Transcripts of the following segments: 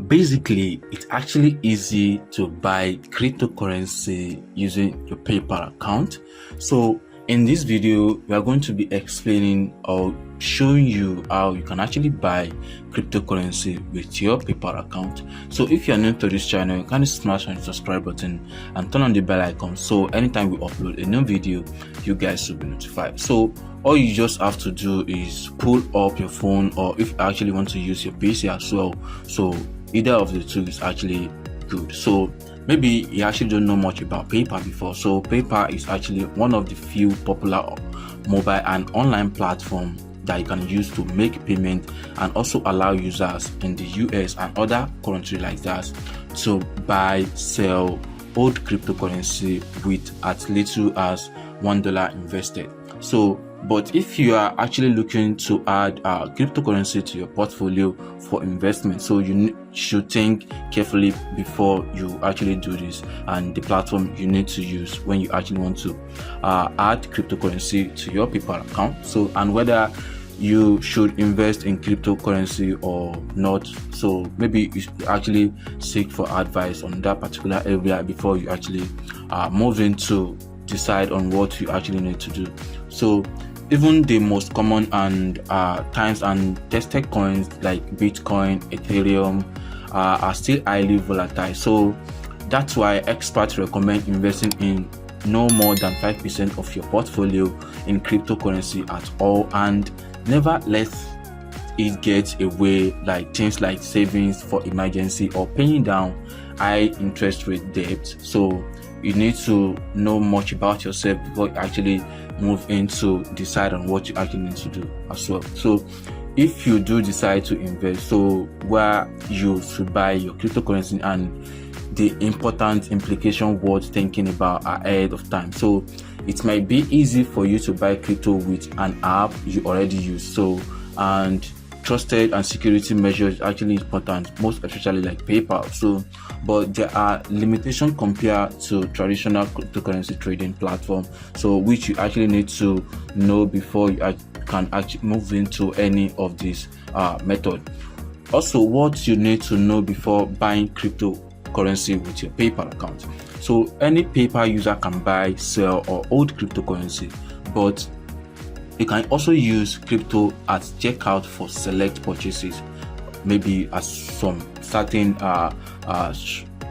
Basically, it's actually easy to buy cryptocurrency using your PayPal account. So in this video, we are going to be explaining or showing you how you can actually buy cryptocurrency with your PayPal account. So if you are new to this channel, you can smash on the subscribe button and turn on the bell icon, so anytime we upload a new video, you guys will be notified. So all you just have to do is pull up your phone, or if you actually want to use your PC as well. So either of the two is actually good. So maybe you actually don't know much about PayPal before. So PayPal is actually one of the few popular mobile and online platforms that you can use to make payment, and also allow users in the US and other countries like that to buy, sell old cryptocurrency with as little as $1 invested. So but if you are actually looking to add cryptocurrency to your portfolio for investment, so you should think carefully before you actually do this, and the platform you need to use when you actually want to add cryptocurrency to your PayPal account. So, and whether you should invest in cryptocurrency or not. So maybe you should actually seek for advice on that particular area before you actually move in to decide on what you actually need to do. So even the most common and times and tested coins like Bitcoin, Ethereum are still highly volatile. So that's why experts recommend investing in no more than 5% of your portfolio in cryptocurrency at all, and never let it get away like things like savings for emergency or paying down high interest rate debt. So you need to know much about yourself before you actually move into decide on what you actually need to do as well. So if you do decide to invest, so where you should buy your cryptocurrency and the important implication worth thinking about ahead of time. So it might be easy for you to buy crypto with an app you already use. So, and trusted and security measures actually important, most especially like PayPal. So but there are limitations compared to traditional cryptocurrency trading platform, so which you actually need to know before you can actually move into any of these method. Also, what you need to know before buying cryptocurrency with your PayPal account. So any PayPal user can buy, sell or hold cryptocurrency, but you can also use crypto at checkout for select purchases, maybe at some certain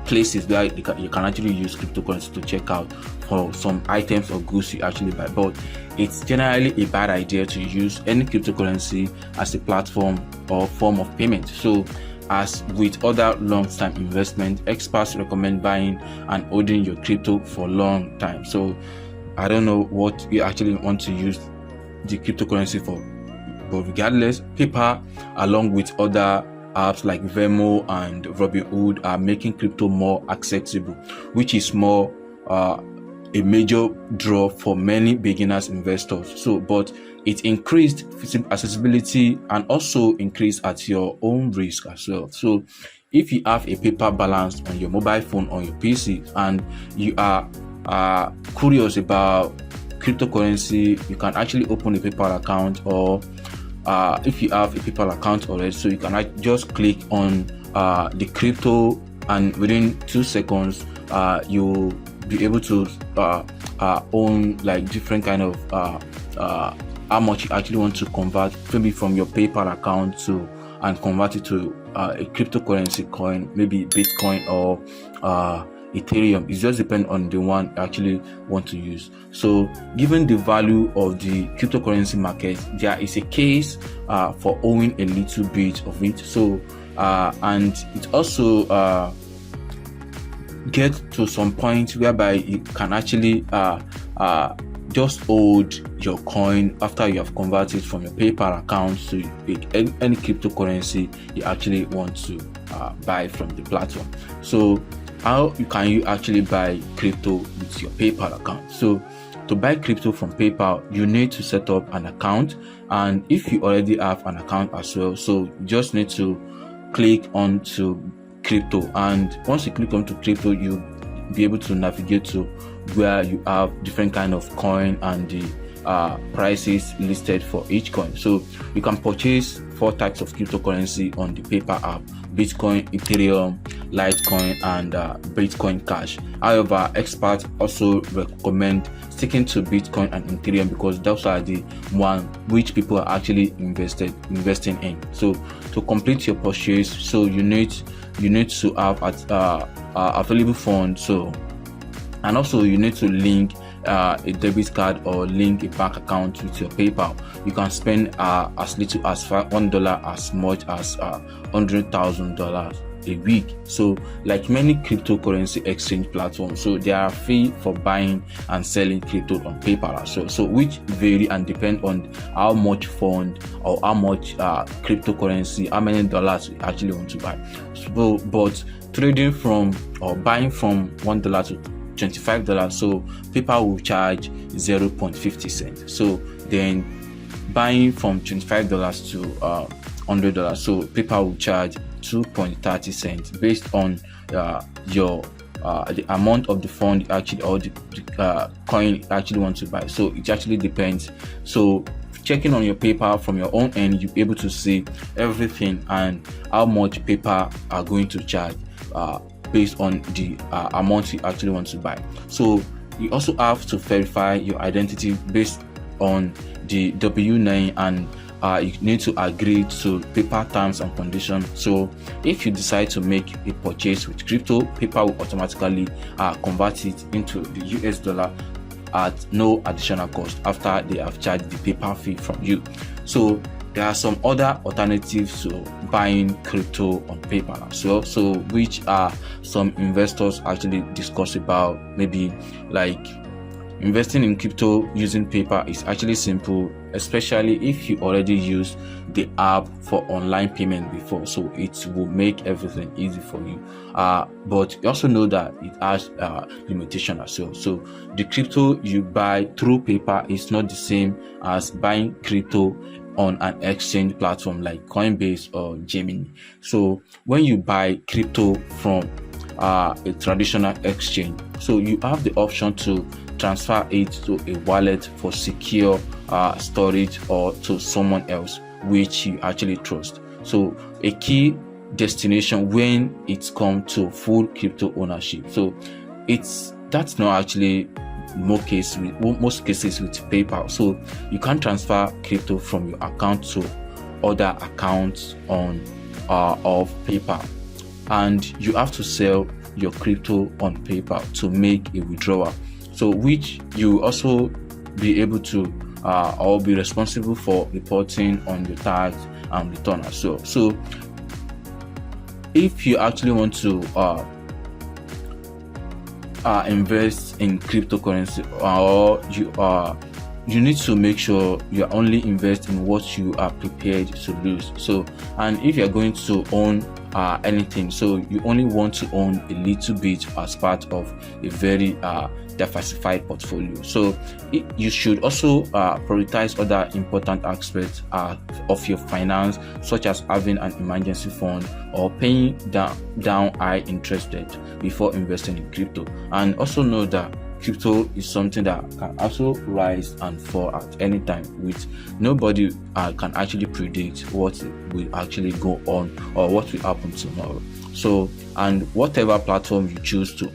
places where you can actually use cryptocurrency to check out for some items or goods you actually buy. But it's generally a bad idea to use any cryptocurrency as a platform or form of payment. So as with other long-term investment, experts recommend buying and holding your crypto for a long time. So I don't know what you actually want to use the cryptocurrency for, but regardless, PayPal along with other apps like Venmo and Robinhood are making crypto more accessible, which is more a major draw for many beginners investors. So but it increased accessibility and also increased at your own risk as well. So if you have a PayPal balance on your mobile phone or your PC and you are curious about cryptocurrency, you can actually open a PayPal account, or if you have a PayPal account already, so you can just click on the crypto, and within 2 seconds you'll be able to own like different kind of how much you actually want to convert, maybe from your PayPal account to and convert it to a cryptocurrency coin, maybe Bitcoin or Ethereum. It just depends on the one you actually want to use. So given the value of the cryptocurrency market, there is a case for owning a little bit of it. So and it also get to some point whereby you can actually just hold your coin after you have converted from your PayPal account to any cryptocurrency you actually want to buy from the platform. So how can you actually buy crypto with your PayPal account? So to buy crypto from PayPal, you need to set up an account, and if you already have an account as well, so you just need to click on to crypto, and once you click onto crypto, you'll be able to navigate to where you have different kind of coin and the prices listed for each coin. So you can purchase 4 types of cryptocurrency on the PayPal app: Bitcoin, Ethereum, Litecoin, and Bitcoin Cash. However, experts also recommend sticking to Bitcoin and Ethereum because those are the one which people are actually investing in. So to complete your purchase, so you need to have available funds. So, and also you need to link a debit card or link a bank account with your PayPal. You can spend as little as $1, as much as $100,000 a week. So like many cryptocurrency exchange platforms, so they are free for buying and selling crypto on PayPal. So which vary and depend on how much fund or how much cryptocurrency, how many dollars you actually want to buy. So but trading from or buying from $1 to $25, so PayPal will charge 0.50 cents. So then buying from $25 to $100, so PayPal will charge 2.30 cents based on your the amount of the fund actually, or the coin you actually want to buy. So it actually depends. So checking on your PayPal from your own end, you'll be able to see everything and how much PayPal are going to charge based on the amount you actually want to buy. So you also have to verify your identity based on the W9, and you need to agree to PayPal terms and conditions. So if you decide to make a purchase with crypto, PayPal will automatically convert it into the US dollar at no additional cost after they have charged the PayPal fee from you. So there are some other alternatives to buying crypto on PayPal as well, so which are some investors actually discuss about. Maybe like investing in crypto using PayPal is actually simple, especially if you already use the app for online payment before, so it will make everything easy for you. But you also know that it has limitation as well. So the crypto you buy through PayPal is not the same as buying crypto on an exchange platform like Coinbase or Gemini. So when you buy crypto from a traditional exchange, so you have the option to transfer it to a wallet for secure storage or to someone else which you actually trust. So a key destination when it's come to full crypto ownership. So that's not actually most cases with PayPal. So you can transfer crypto from your account to other accounts on of PayPal, and you have to sell your crypto on PayPal to make a withdrawal. So which you also be able to or be responsible for reporting on the tax and return as well. So if you actually want to invest in cryptocurrency, or you need to make sure you only invest in what you are prepared to lose. So, and if you're going to own anything, so you only want to own a little bit as part of a very diversified portfolio. So you should also prioritize other important aspects of your finance, such as having an emergency fund or paying down high interest debt before investing in crypto. And also know that crypto is something that can also rise and fall at any time, with nobody can actually predict what will actually go on or what will happen tomorrow. So, and whatever platform you choose to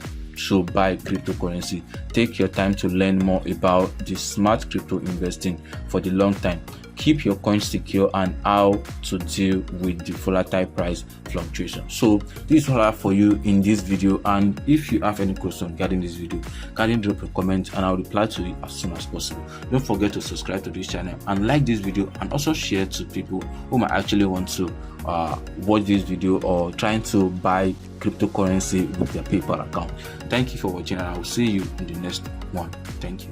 buy cryptocurrency, take your time to learn more about the smart crypto investing for the long time. Keep your coins secure and how to deal with the volatile price fluctuation. So this is all I have for you in this video, and if you have any question regarding this video, kindly drop a comment and I'll reply to it as soon as possible. Don't forget to subscribe to this channel and like this video, and also share to people who might actually want to watch this video or trying to buy cryptocurrency with their PayPal account. Thank you for watching, and I will see you in the next one. Thank you.